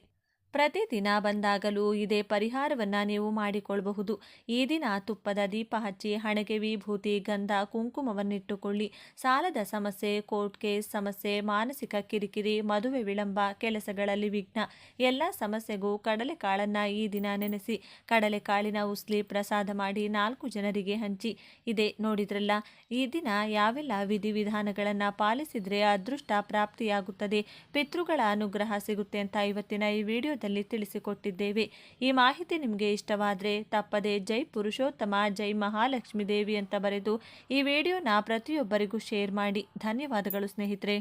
ಪ್ರತಿದಿನ ಬಂದಾಗಲೂ ಇದೇ ಪರಿಹಾರವನ್ನು ನೀವು ಮಾಡಿಕೊಳ್ಳಬಹುದು. ಈ ದಿನ ತುಪ್ಪದ ದೀಪ ಹಚ್ಚಿ ಹಣೆಗೆ ವಿಭೂತಿ, ಗಂಧ, ಕುಂಕುಮವನ್ನಿಟ್ಟುಕೊಳ್ಳಿ. ಸಾಲದ ಸಮಸ್ಯೆ, ಕೋರ್ಟ್ ಕೇಸ್ ಸಮಸ್ಯೆ, ಮಾನಸಿಕ ಕಿರಿಕಿರಿ, ಮದುವೆ ವಿಳಂಬ, ಕೆಲಸಗಳಲ್ಲಿ ವಿಘ್ನ ಎಲ್ಲ ಸಮಸ್ಯೆಗೂ ಕಡಲೆಕಾಳನ್ನು ಈ ದಿನ ನೆನೆಸಿ ಕಡಲೆಕಾಳಿನ ಉಸ್ಲಿ ಪ್ರಸಾದ ಮಾಡಿ 4 ಜನರಿಗೆ ಹಂಚಿ. ಇದೆ ನೋಡಿದ್ರಲ್ಲ, ಈ ದಿನ ಯಾವೆಲ್ಲ ವಿಧಿವಿಧಾನಗಳನ್ನು ಪಾಲಿಸಿದರೆ ಅದೃಷ್ಟ ಪ್ರಾಪ್ತಿಯಾಗುತ್ತದೆ, ಪಿತೃಗಳ ಅನುಗ್ರಹ ಸಿಗುತ್ತೆ ಅಂತ ಇವತ್ತಿನ ಈ ವಿಡಿಯೋ ತಿಳಿಸಿಕೊಟ್ಟಿದ್ದೇವೆ. ಈ ಮಾಹಿತಿ ನಿಮಗೆ ಇಷ್ಟವಾದರೆ ತಪ್ಪದೆ ಜೈ ಪುರುಷೋತ್ತಮ, ಜೈ ಮಹಾಲಕ್ಷ್ಮೀ ದೇವಿ ಅಂತ ಬರೆದು ಈ ವಿಡಿಯೋನ ಪ್ರತಿಯೊಬ್ಬರಿಗೂ ಶೇರ್ ಮಾಡಿ. ಧನ್ಯವಾದಗಳು ಸ್ನೇಹಿತರೆ.